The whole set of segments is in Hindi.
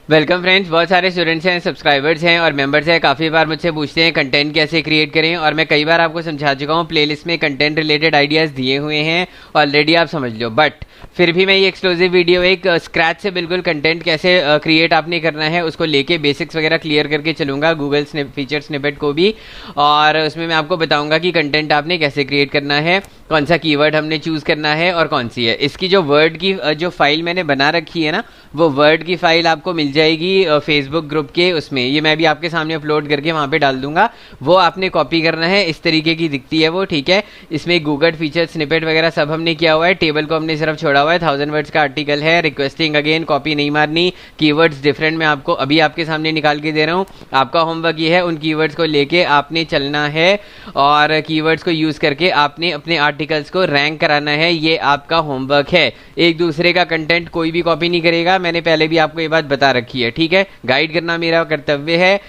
Welcome friends. बहुत सारे स्टूडेंट्स हैं, सब्सक्राइबर्स हैं और मेंबर्स हैं। काफ़ी बार मुझसे पूछते हैं कंटेंट कैसे क्रिएट करें, और मैं कई बार आपको समझा चुका हूँ। प्लेलिस्ट में कंटेंट रिलेटेड आइडियाज़ दिए हुए हैं ऑलरेडी, आप समझ लो। बट फिर भी मैं ये एक्सक्लूसिव वीडियो एक स्क्रैच से बिल्कुल कंटेंट कैसे क्रिएट आपने करना है उसको लेके बेसिक्स वगैरह क्लियर करके चलूँगा, गूगल फीचर स्निपेट को भी। और उसमें मैं आपको बताऊँगा कि कंटेंट आपने कैसे क्रिएट करना है, कौन सा कीवर्ड हमने चूज़ करना है और कौन सी है। इसकी जो वर्ड की जो फाइल मैंने बना रखी है ना, वो वर्ड की फाइल आपको मिल जाएगी फेसबुक ग्रुप के उसमें। ये मैं भी आपके सामने अपलोड करके वहाँ पे डाल दूंगा। वो आपने कॉपी करना है, इस तरीके की दिखती है वो, ठीक है। इसमें गूगल फीचर स्निपेट वगैरह सब हमने किया हुआ है। टेबल को हमने सिर्फ छोड़ा हुआ है। 1000 वर्ड्स का आर्टिकल है। रिक्वेस्टिंग अगेन, कॉपी नहीं मारनी। कीवर्ड्स डिफरेंट मैं आपको अभी आपके सामने निकाल के दे रहा हूँ। आपका होमवर्क ये है, उन कीवर्ड्स को लेके आपने चलना है और कीवर्ड्स को यूज करके आपने अपने आर्टिकल्स को रैंक कराना है। ये आपका होमवर्क है। एक दूसरे का कंटेंट कोई भी कॉपी नहीं करेगा, मैंने पहले भी आपको ये बात बता रखी है, ठीक है। गाइड करना मेरा कर्तव्य है।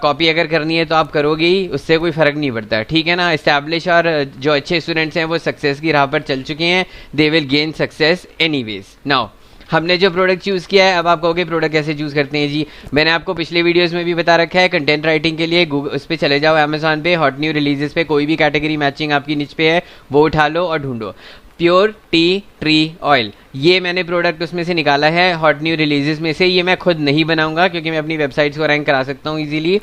कॉपी अगर करनी है तो आप करोगे ही, उससे कोई फर्क नहीं पड़ता, ठीक है ना। एस्टैब्लिश और जो अच्छे स्टूडेंट्स हैं वो सक्सेस की राह पर चल चुके हैं। They will gain success anyways. Now हमने जो प्रोडक्ट चूज़ किया है, अब आप कहोगे प्रोडक्ट कैसे चूज़ करते हैं जी। मैंने आपको पिछले वीडियोस में भी बता रखा है। कंटेंट राइटिंग के लिए गूगल उस पर चले जाओ, अमेजॉन पे हॉट न्यू रिलीजेस पे कोई भी कैटेगरी मैचिंग आपकी निच पे है वो उठा लो और ढूंढो। प्योर टी ट्री ऑयल, ये मैंने प्रोडक्ट उसमें से निकाला है हॉट न्यू रिलीजेस में से। ये मैं खुद नहीं बनाऊंगा क्योंकि मैं अपनी वेबसाइट्स को रैंक करा सकता हूँ इजीली,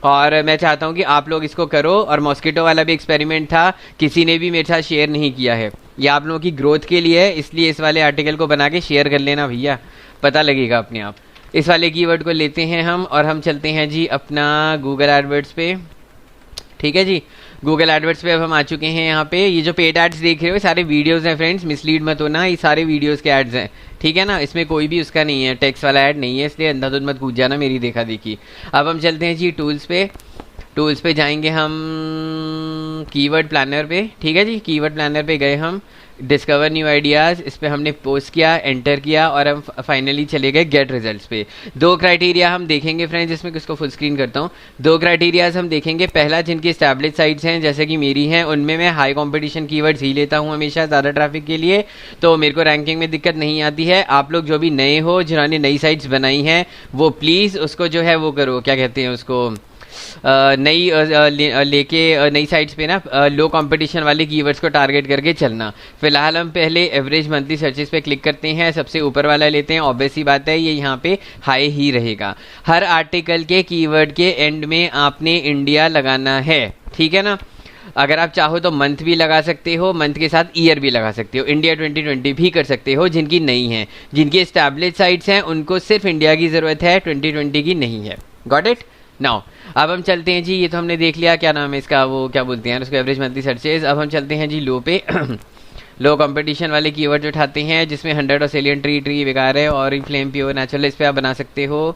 और मैं चाहता हूँ कि आप लोग इसको करो। और मॉस्किटो वाला भी एक्सपेरिमेंट था, किसी ने भी मेरे साथ शेयर नहीं किया है। ये आप लोगों की ग्रोथ के लिए है, इसलिए इस वाले आर्टिकल को बना के शेयर कर लेना भैया, पता लगेगा अपने आप। इस वाले कीवर्ड को लेते हैं हम और हम चलते हैं जी अपना गूगल एडवर्ड्स पे, ठीक है जी। गूगल एडवर्ड्स पे अब हम आ चुके हैं। यहाँ पे ये जो पेड एड्स देख रहे हो सारे वीडियोस हैं फ्रेंड्स, मिसलीड मत होना, ये सारे वीडियोस के एड्स हैं, ठीक है ना। इसमें कोई भी उसका नहीं है, टेक्स्ट वाला ऐड नहीं है, इसलिए अंधाधुंध मत कूद जाना मेरी देखा देखी। अब हम चलते हैं जी टूल्स पे। टूल्स पे जाएंगे हम कीवर्ड प्लानर पे, ठीक है जी। कीवर्ड प्लानर पे गए हम, डिस्कवर न्यू आइडियाज़, इस पर हमने पोस्ट किया, एंटर किया और हम फाइनली चले गए गेट रिजल्ट्स पे। दो क्राइटेरिया हम देखेंगे फ्रेंड्स, इसमें किसको फुल स्क्रीन करता हूँ। दो क्राइटेरियाज हम देखेंगे। पहला, जिनकी स्टैब्लिश साइट्स हैं जैसे कि मेरी हैं, उनमें मैं हाई कंपटीशन कीवर्ड्स ही लेता हूँ हमेशा, ज़्यादा ट्रैफिक के लिए, तो मेरे को रैंकिंग में दिक्कत नहीं आती है। आप लोग जो भी नए हो, जिन्होंने नई साइट्स बनाई हैं, वो प्लीज़ उसको जो है वो करो, क्या कहते हैं उसको, नई लेके नई साइट्स पे ना लो कंपटीशन वाले कीवर्ड्स को टारगेट करके चलना। फिलहाल हम पहले एवरेज मंथली सर्चेस पे क्लिक करते हैं, सबसे ऊपर वाला लेते हैं। ऑब्वियस सी बात है, ये यहाँ पे हाई ही रहेगा। हर आर्टिकल के कीवर्ड के एंड में आपने इंडिया लगाना है, ठीक है ना। अगर आप चाहो तो मंथ भी लगा सकते हो, मंथ के साथ ईयर भी लगा सकते हो, इंडिया 2020 भी कर सकते हो। जिनकी नहीं है, जिनकी एस्टैब्लिश साइट्स हैं, उनको सिर्फ इंडिया की ज़रूरत है, 2020 की नहीं है। Got it. नाउ अब हम चलते हैं जी, ये तो हमने देख लिया क्या नाम है इसका, वो क्या बोलते हैं उसको, एवरेज मंथली सर्चेज। अब हम चलते हैं जी लो पे लो कंपटीशन वाले कीवर्ड उठाते हैं, जिसमें 100 ऑस्ट्रेलियन ट्री बेकार है, और फ्लेम प्योर नेचुरल, इस पर आप बना सकते हो।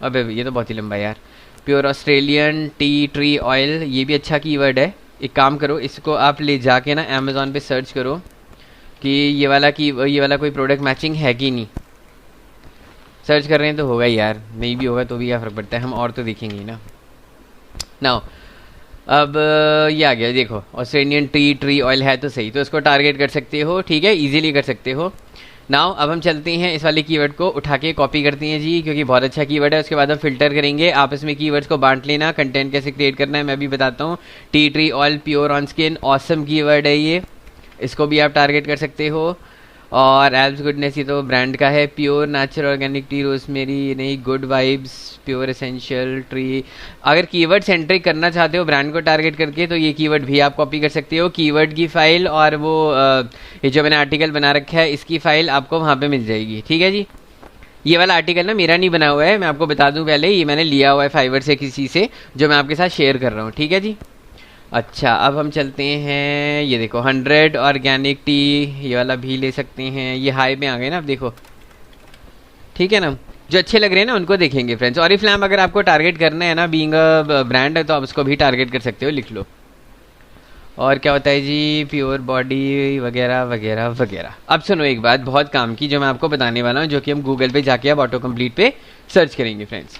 अबे ये तो बहुत ही लंबा है यार। Pure Australian tea tree oil, ये भी अच्छा कीवर्ड है। एक काम करो, इसको आप ले जाके ना अमेजोन पे सर्च करो कि ये वाला कोई प्रोडक्ट मैचिंग है कि नहीं। सर्च कर रहे हैं तो होगा ही यार, नहीं भी होगा तो भी क्या फ़र्क पड़ता है, हम और तो देखेंगे ना। नाउ अब ये आ गया, देखो ऑस्ट्रेलियन ट्री ऑयल है तो सही, तो इसको टारगेट कर सकते हो, ठीक है, इजीली कर सकते हो। नाउ अब हम चलते हैं इस वाले कीवर्ड को उठा के कॉपी करते हैं जी, क्योंकि बहुत अच्छा कीवर्ड है। उसके बाद हम फिल्टर करेंगे, आप इसमें कीवर्ड्स को बांट लेना। कंटेंट कैसे क्रिएट करना है मैं भी बताता हूँ। Tea tree oil pure on skin, awesome keyword है ये, इसको भी आप टारगेट कर सकते हो। और एल्ब्स गुडनेस, ये तो ब्रांड का है। Pure natural organic tea rosemary, नहीं good vibes pure essential tree. अगर कीवर्ड सेंट्रिक करना चाहते हो ब्रांड को टारगेट करके, तो ये कीवर्ड भी आप कॉपी कर सकते हो। कीवर्ड की फाइल और वो ये जो मैंने आर्टिकल बना रखा है, इसकी फाइल आपको वहाँ पे मिल जाएगी, ठीक है जी। ये वाला आर्टिकल ना मेरा नहीं बना हुआ है, मैं आपको बता दूं पहले, ये मैंने लिया हुआ है फाइवर से किसी से, जो मैं आपके साथ शेयर कर रहा हूँ, ठीक है जी। अच्छा अब हम चलते हैं, ये देखो 100 ऑर्गेनिक टी, ये वाला भी ले सकते हैं। ये हाई में आ गए ना, अब देखो, ठीक है ना। जो अच्छे लग रहे हैं ना उनको देखेंगे फ्रेंड्स। ऑरिफ्लैम अगर आपको टारगेट करना है ना, बीइंग अ ब्रांड है, तो आप उसको भी टारगेट कर सकते हो, लिख लो। और क्या होता है जी, प्योर बॉडी वगैरह वगैरह वगैरह। अब सुनो एक बात बहुत काम की, जो मैं आपको बताने वाला हूँ, जो कि हम गूगल पे जाके अब ऑटो कंप्लीट पे सर्च करेंगे फ्रेंड्स।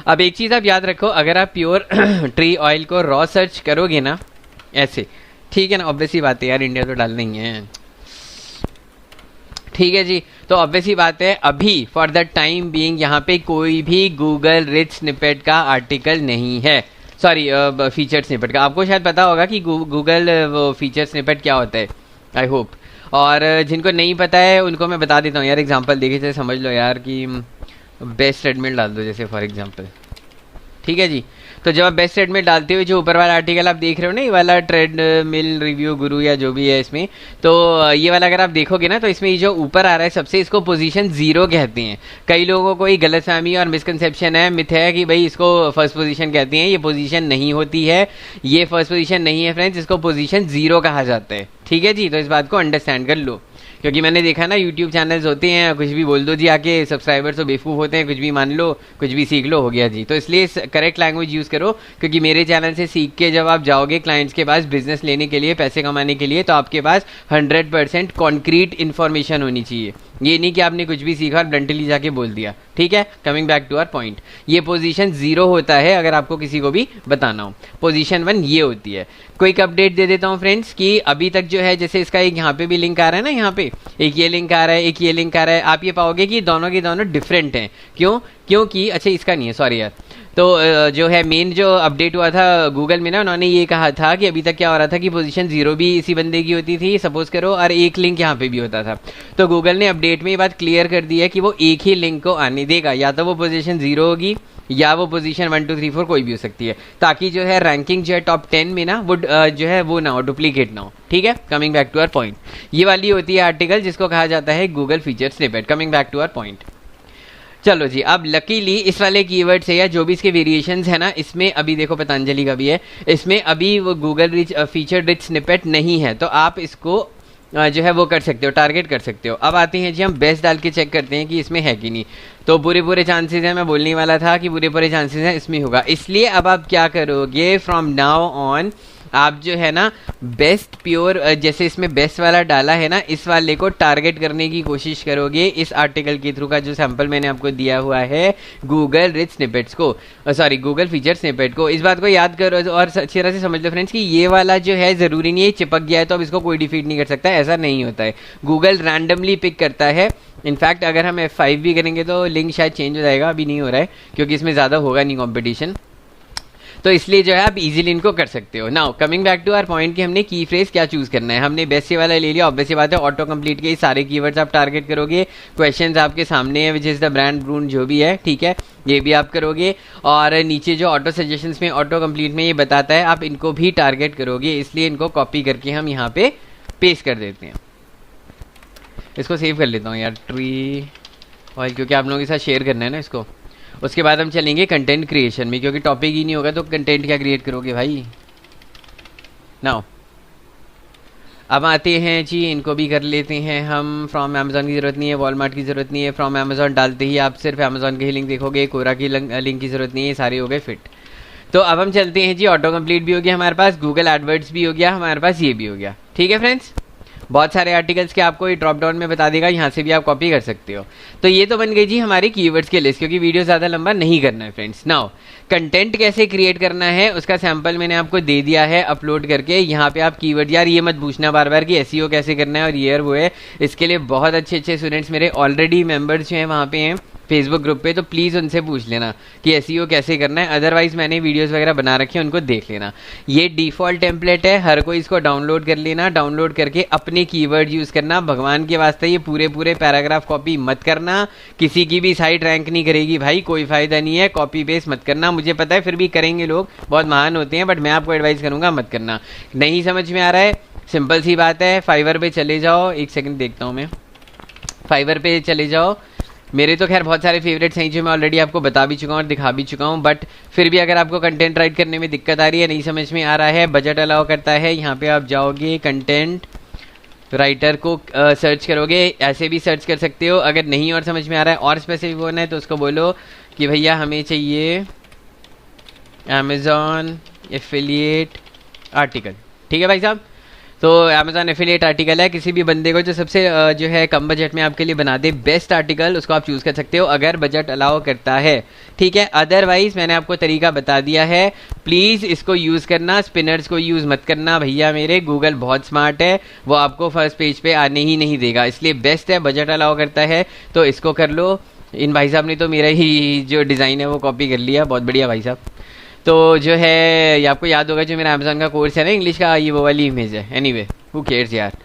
अब एक चीज़ आप याद रखो, अगर आप प्योर ट्री ऑयल को रॉ सर्च करोगे ना ऐसे, ठीक है ना, ऑब्वियसली बात है यार, इंडिया तो डालना ही है, ठीक है जी। तो ऑब्वियसली बात है, अभी फॉर द टाइम बीइंग यहाँ पे कोई भी गूगल रिच स्निपेट का आर्टिकल नहीं है, सॉरी फीचर स्निपेट का। आपको शायद पता होगा कि गूगल वो फीचर स्निपेट क्या होता है, आई होप। और जिनको नहीं पता है उनको मैं बता देता हूँ यार, एग्जांपल देखिए जैसे समझ लो यार कि बेस्ट ट्रेडमिल डाल दो जैसे फॉर एग्जांपल, ठीक है जी। तो जब आप बेस्ट ट्रेडमिल डालते हुए जो ऊपर वाला आर्टिकल आप देख रहे हो ना, ये वाला ट्रेडमिल रिव्यू गुरु या जो भी है इसमें, तो ये वाला अगर आप देखोगे ना तो इसमें ये जो ऊपर आ रहा है सबसे, इसको पोजीशन 0 कहते हैं। कई लोगों को ये गलतफहमी और मिसकंसेप्शन है, मिथ है कि भाई इसको फर्स्ट पोजीशन कहते हैं। ये पोजीशन नहीं होती है, ये फर्स्ट पोजीशन नहीं है फ्रेंड्स, इसको पोजीशन 0 कहा जाता है, ठीक है जी। तो इस बात को अंडरस्टैंड कर लो, क्योंकि मैंने देखा ना यूट्यूब चैनल्स होते हैं, कुछ भी बोल दो जी आके, सब्सक्राइबर्स तो बेवकूफ़ होते हैं, कुछ भी मान लो, कुछ भी सीख लो, हो गया जी। तो इसलिए करेक्ट लैंग्वेज यूज़ करो, क्योंकि मेरे चैनल से सीख के जब आप जाओगे क्लाइंट्स के पास बिजनेस लेने के लिए, पैसे कमाने के लिए, तो आपके पास 100% कॉन्क्रीट इन्फॉर्मेशन होनी चाहिए। ये नहीं कि आपने कुछ भी सीखा और ब्लंटली जाके बोल दिया, ठीक है। Coming back to our point, ये पोजीशन 0 होता है अगर आपको किसी को भी बताना हो। पोजीशन 1 ये होती है। क्विक अपडेट दे देता हूँ फ्रेंड्स कि अभी तक जो है, जैसे इसका एक यहाँ पे भी लिंक आ रहा है ना, यहाँ पे एक ये लिंक आ रहा है, एक ये लिंक आ रहा है, आप ये पाओगे कि दोनों के दोनों डिफरेंट हैं। क्यों? क्योंकि अच्छा इसका नहीं है, सॉरी यार। तो जो है मेन जो अपडेट हुआ था गूगल में ना, उन्होंने ये कहा था कि अभी तक क्या हो रहा था कि पोजीशन 0 भी इसी बंदे की होती थी सपोज करो, और एक लिंक यहाँ पे भी होता था। तो गूगल ने अपडेट में ये बात क्लियर कर दी है कि वो एक ही लिंक को आने देगा, या तो वो पोजीशन 0 होगी या वो पोजीशन 1 2 3 4 कोई भी हो सकती है, ताकि जो है रैंकिंग जो है टॉप 10 में ना वो जो है वो ना हो, डुप्लीकेट ना हो, ठीक है। Coming back to our point, ये वाली होती है आर्टिकल जिसको कहा जाता है Google feature snippet. Coming back to our point, चलो जी। अब लकीली इस वाले कीवर्ड से या जो भी इसके वेरिएशंस है ना, इसमें अभी देखो पतंजलि का भी है, इसमें अभी वो Google rich feature rich snippet नहीं है, तो आप इसको जो है वो कर सकते हो, टारगेट कर सकते हो। अब आते हैं जी, हम बेस्ट डाल के चेक करते हैं कि इसमें है कि नहीं। तो पूरे चांसेस हैं, मैं बोलने वाला था कि पूरे चांसेस हैं इसमें होगा। इसलिए अब आप क्या करोगे, फ्रॉम नाउ ऑन आप जो है ना बेस्ट प्योर, जैसे इसमें बेस्ट वाला डाला है ना, इस वाले को टारगेट करने की कोशिश करोगे इस आर्टिकल के थ्रू का जो सैंपल मैंने आपको दिया हुआ है गूगल रिच स्निपेट्स को, सॉरी गूगल फीचर स्निपेट को। इस बात को याद करो और अच्छी तरह से समझ लो फ्रेंड्स कि ये वाला जो है ज़रूरी नहीं है चिपक गया है तो अब इसको कोई डिफीट नहीं कर सकता, ऐसा नहीं होता है। गूगल रैंडमली पिक करता है। इनफैक्ट अगर हम F5 भी करेंगे तो लिंक शायद चेंज हो जाएगा, अभी नहीं हो रहा है क्योंकि इसमें ज़्यादा होगा नहीं कॉम्पिटिशन, तो इसलिए जो है आप इजीली इनको कर सकते हो। Now coming back to our point कि हमने की फ्रेज क्या चूज करना है। हमने बेस्ट वाला ले लिया, ऑब्वियस बात है ऑटो कंप्लीट के सारे कीवर्ड्स आप टारगेट करोगे। क्वेश्चंस आपके सामने है विच इज द ब्रांड ब्रून जो भी है, ठीक है, ये भी आप करोगे। और नीचे जो ऑटो सजेशंस में ऑटो कंप्लीट में ये बताता है आप इनको भी टारगेट करोगे, इसलिए इनको कॉपी करके हम यहाँ पे पेस्ट कर देते हैं। इसको सेव कर लेता हूँ यार ट्री ऑयल, क्योंकि आप लोगों के साथ शेयर करना है ना इसको। उसके बाद हम चलेंगे कंटेंट क्रिएशन में, क्योंकि टॉपिक ही नहीं होगा तो कंटेंट क्या क्रिएट करोगे भाई। नाउ अब आते हैं जी, इनको भी कर लेते हैं हम। फ्रॉम अमेजोन की ज़रूरत नहीं है, वॉलमार्ट की ज़रूरत नहीं है, फ्रॉम अमेजोन डालते ही आप सिर्फ अमेजोन के ही लिंक देखोगे, कोरा की लिंक की ज़रूरत नहीं है, सारे हो गए फिट। तो अब हम चलते हैं जी, ऑटो कंप्लीट भी हो गया हमारे पास, गूगल एडवर्ड्स भी हो गया हमारे पास, ये भी हो गया, ठीक है फ्रेंड्स। बहुत सारे आर्टिकल्स के आपको ये ड्रॉप डाउन में बता देगा, यहाँ से भी आप कॉपी कर सकते हो। तो ये तो बन गई जी हमारी कीवर्ड्स की लिस्ट, क्योंकि वीडियो ज़्यादा लंबा नहीं करना है फ्रेंड्स। नाउ कंटेंट कैसे क्रिएट करना है उसका सैंपल मैंने आपको दे दिया है अपलोड करके। यहाँ पे आप कीवर्ड, यार ये मत पूछना बार बार कि एसईओ कैसे करना है और ये और वो है, इसके लिए बहुत अच्छे स्टूडेंट्स मेरे ऑलरेडी मेंबर्स जो हैं वहाँ पे हैं फेसबुक ग्रुप पे, तो प्लीज़ उनसे पूछ लेना कि एसईओ कैसे करना है। अदरवाइज मैंने वीडियोस वगैरह बना रखे हैं, उनको देख लेना। ये डिफ़ॉल्ट टेम्पलेट है, हर कोई इसको डाउनलोड कर लेना। डाउनलोड करके अपने कीवर्ड यूज़ करना। भगवान के वास्ते ये पूरे पैराग्राफ कॉपी मत करना, किसी की भी साइट रैंक नहीं करेगी भाई, कोई फ़ायदा नहीं है। कॉपी पेस्ट मत करना, मुझे पता है फिर भी करेंगे लोग, बहुत महान होते हैं, बट मैं आपको एडवाइस करूँगा मत करना। नहीं समझ में आ रहा है, सिंपल सी बात है, फाइवर पे चले जाओ, एक सेकंड देखता हूँ मैं, फाइवर पे चले जाओ। मेरे तो खैर बहुत सारे फेवरेट्स हैं जो मैं ऑलरेडी आपको बता भी चुका हूँ और दिखा भी चुका हूँ, बट फिर भी अगर आपको कंटेंट राइट करने में दिक्कत आ रही है, नहीं समझ में आ रहा है, बजट अलाउ करता है, यहाँ पे आप जाओगे कंटेंट राइटर को सर्च करोगे, ऐसे भी सर्च कर सकते हो। अगर नहीं और समझ में आ रहा है और स्पेसिफिक होना है तो उसको बोलो कि भैया हमें चाहिए अमेजॉन एफिलिएट आर्टिकल, ठीक है भाई साहब। तो अमेजॉन एफिलिएट आर्टिकल है, किसी भी बंदे को जो सबसे जो है कम बजट में आपके लिए बना दे बेस्ट आर्टिकल, उसको आप चूज़ कर सकते हो अगर बजट अलाउ करता है, ठीक है। अदरवाइज मैंने आपको तरीका बता दिया है, प्लीज़ इसको यूज़ करना, स्पिनर्स को यूज़ मत करना भैया मेरे। गूगल बहुत स्मार्ट है, वो आपको फर्स्ट पेज पे आने ही नहीं देगा, इसलिए बेस्ट है, बजट अलाउ करता है तो इसको कर लो। इन भाई साहब ने तो मेरा ही जो डिज़ाइन है वो कॉपी कर लिया, बहुत बढ़िया भाई साहब। तो जो है ये आपको याद होगा जो मेरा अमेजोन का कोर्स है ना इंग्लिश का, ये वो वाली इमेज है। एनीवे हु केयर्स यार।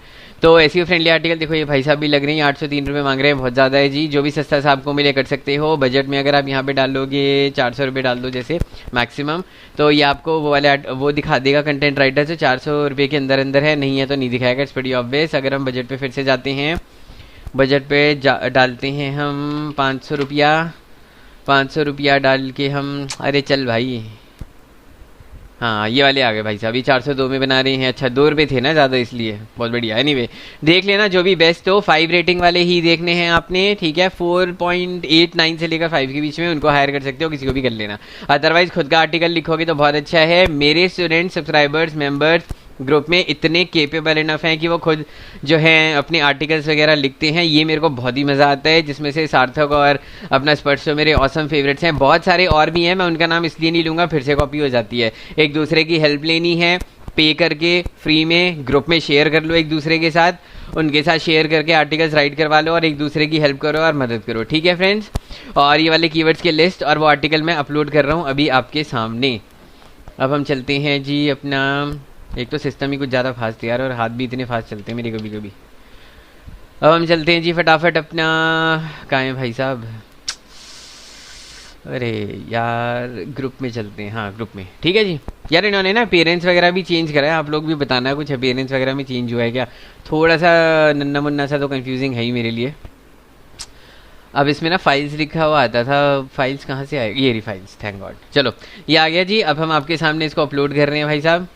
तो एसईओ फ्रेंडली आर्टिकल देखो, ये भाई साहब भी लग रहे हैं, 803 रुपये मांग रहे हैं, बहुत ज़्यादा है जी। जो भी सस्ता सा आपको मिले कर सकते हो बजट में। अगर आप यहाँ पे डाल लोगे 400 रुपये डाल दो जैसे मैक्सिमम, तो ये आपको वो वाले वो दिखा देगा कंटेंट राइटर जो 400 रुपये के अंदर अंदर है, नहीं है तो नहीं दिखाएगा, इट्स प्रीटी ऑब्वियस। अगर हम बजट पे फिर से जाते हैं, बजट पे डालते हैं हम 500 रुपया, 500 रुपया डाल के हम, अरे चल भाई, हाँ ये वाले आ गए भाई साहब, ये 402 में बना रहे हैं। अच्छा 2 रुपये थे ना ज़्यादा, इसलिए बहुत बढ़िया। एनीवे देख लेना जो भी बेस्ट हो, 5 रेटिंग वाले ही देखने हैं आपने, ठीक है। 4.89 से लेकर 5 के बीच में उनको हायर कर सकते हो, किसी को भी कर लेना। अदरवाइज खुद का आर्टिकल लिखोगे तो बहुत अच्छा है। मेरे स्टूडेंट सब्सक्राइबर्स मेंबर्स ग्रुप में इतने केपेबल इनफ हैं कि वो खुद जो हैं अपने आर्टिकल्स वगैरह लिखते हैं, ये मेरे को बहुत ही मज़ा आता है। जिसमें से सार्थक और अपना स्पर्श तो मेरे ऑसम फेवरेट्स हैं, बहुत सारे और भी हैं, मैं उनका नाम इसलिए नहीं लूँगा फिर से कॉपी हो जाती है। एक दूसरे की हेल्प लेनी है, पे करके फ्री में ग्रुप में शेयर कर लो एक दूसरे के साथ, उनके साथ शेयर करके आर्टिकल्स राइट करवा लो और एक दूसरे की हेल्प करो और मदद करो, ठीक है फ्रेंड्स। और ये वाले कीवर्ड्स के लिस्ट और वो आर्टिकल मैं अपलोड कर रहा हूँ अभी आपके सामने। अब हम चलते हैं जी अपना, एक तो सिस्टम ही कुछ ज़्यादा फास्ट है यार, और हाथ भी इतने फास्ट चलते हैं मेरे कभी कभी। अब हम चलते हैं जी फटाफट अपना, कहाँ है भाई साहब, अरे यार ग्रुप में चलते हैं, हाँ ग्रुप में, ठीक है जी। यार इन्होंने ना पेरेंट्स वगैरह भी चेंज करा है, आप लोग भी बताना कुछ पेरेंट्स वगैरह में चेंज हुआ है क्या, थोड़ा सा नन्ना मुन्ना सा तो कंफ्यूजिंग है ही मेरे लिए। अब इसमें ना फाइल्स लिखा हुआ आता था, फाइल्स कहाँ से आएगी, ये रही फाइल्स, थैंक गॉड। चलो ये आ गया जी। अब हम आपके सामने इसको अपलोड कर रहे हैं भाई साहब,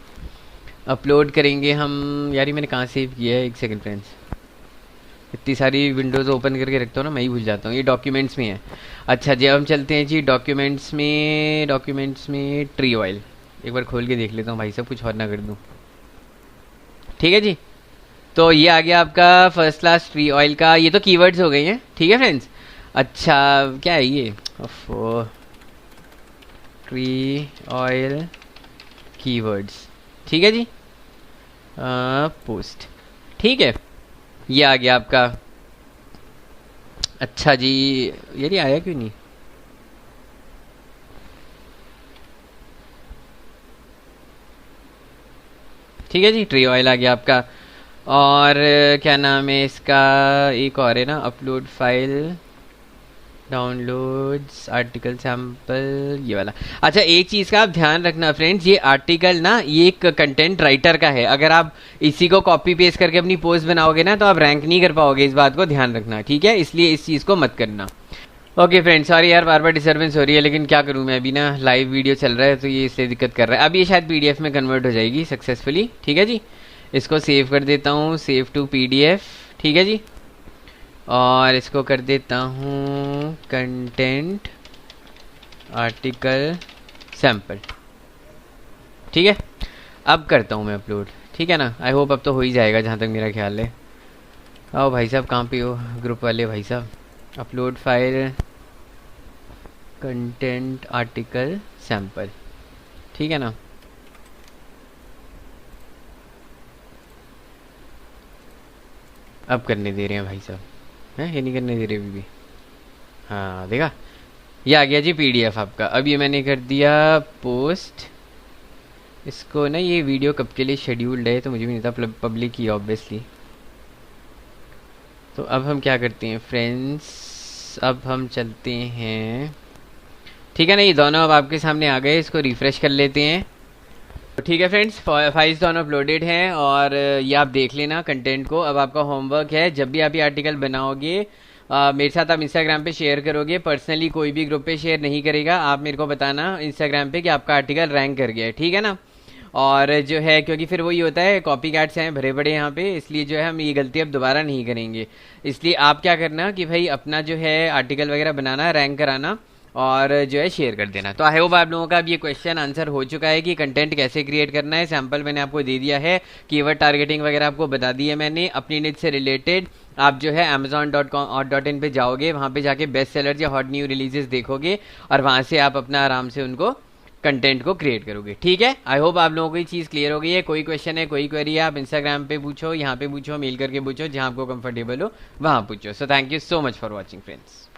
अपलोड करेंगे हम। यार ये मैंने कहाँ सेव किया है, एक सेकंड फ्रेंड्स, इतनी सारी विंडोज़ ओपन करके रखता हूँ ना, मैं ही भूल जाता हूँ। ये डॉक्यूमेंट्स में है। अच्छा जी अब हम चलते हैं जी डॉक्यूमेंट्स में, डॉक्यूमेंट्स में ट्री ऑयल एक बार खोल के देख लेता हूँ भाई साहब, कुछ और ना कर दूँ, ठीक है जी। तो ये आ गया आपका फर्स्ट क्लास ट्री ऑयल का, ये तो कीवर्ड्स हो गए हैं, ठीक है फ्रेंड्स। अच्छा क्या है ये, ट्री ऑयल कीवर्ड्स, ठीक है जी। पोस्ट, ठीक है, ये आ गया आपका। अच्छा जी यार ये आया क्यों नहीं, ठीक है जी, ट्री ऑयल आ गया आपका। और क्या नाम है इसका, एक और है ना, upload file, downloads article sample, ये वाला। अच्छा एक चीज़ का आप ध्यान रखना फ्रेंड्स, ये आर्टिकल ना ये एक कंटेंट राइटर का है, अगर आप इसी को कॉपी पेस्ट करके अपनी पोस्ट बनाओगे ना तो आप रैंक नहीं कर पाओगे, इस बात को ध्यान रखना, ठीक है। इसलिए इस चीज़ को मत करना। ओके फ्रेंड्स सॉरी यार बार बार डिस्टर्बेंस हो रही है, लेकिन क्या करूँ मैं, अभी ना लाइव वीडियो चल रहा है तो ये इसलिए दिक्कत कर रहा है। अब ये शायद पीडीएफ में कन्वर्ट हो जाएगी सक्सेसफुली, ठीक है जी। इसको सेव कर देता हूँ, सेव टू पीडीएफ, ठीक है जी। और इसको कर देता हूँ कंटेंट आर्टिकल सैम्पल, ठीक है। अब करता हूँ मैं अपलोड, ठीक है ना। आई होप अब तो हो ही जाएगा जहाँ तक मेरा ख्याल है। आओ भाई साहब कहाँ पे हो ग्रुप वाले भाई साहब, upload file content article sample, ठीक है ना। अब करने दे रहे हैं भाई साहब, हैं ये नहीं करने दे रहे अभी भी, हाँ देखा ये आ गया जी पीडीएफ आपका। अब ये मैंने कर दिया पोस्ट, इसको ना, ये वीडियो कब के लिए शेड्यूल्ड है तो मुझे भी नहीं था, पब्लिक ही ऑब्वियसली। तो अब हम क्या करते हैं फ्रेंड्स, अब हम चलते हैं, ठीक है ना। ये दोनों अब आपके सामने आ गए, इसको रिफ़्रेश कर लेते हैं। ठीक है फ्रेंड्स फाइल्स दोनों अपलोडेड हैं और ये आप देख लेना कंटेंट को। अब आपका होमवर्क है, जब भी आप ये आर्टिकल बनाओगे मेरे साथ आप इंस्टाग्राम पे शेयर करोगे, पर्सनली कोई भी ग्रुप पे शेयर नहीं करेगा, आप मेरे को बताना इंस्टाग्राम पे कि आपका आर्टिकल रैंक कर गया है, ठीक है ना। और जो है क्योंकि फिर वही होता है, कॉपी कैट्स हैं भरे पड़े यहाँ पे, इसलिए जो है हम ये गलती अब दोबारा नहीं करेंगे। इसलिए आप क्या करना कि भाई अपना जो है आर्टिकल वगैरह बनाना, रैंक कराना, और जो है शेयर कर देना। तो आई होप आप लोगों का अब ये क्वेश्चन आंसर हो चुका है कि कंटेंट कैसे क्रिएट करना है। सैंपल मैंने आपको दे दिया है, कीवर्ड टारगेटिंग वगैरह आपको बता दी है मैंने। अपनी निच से रिलेटेड आप जो है amazon.com.in पे जाओगे, वहाँ पे जाके बेस्ट सेलर या हॉट न्यू रिलीजेस देखोगे और वहाँ से आप अपना आराम से उनको कंटेंट को क्रिएट करोगे। ठीक है, आई होप आप लोगों को ये चीज़ क्लियर हो गई है। कोई क्वेश्चन है, कोई क्वेरी है, आप इंस्टाग्राम पे पूछो, यहाँ पे पूछो, मेल करके पूछो, जहाँ आपको कंफर्टेबल हो वहाँ पूछो। So thank you so much for watching friends.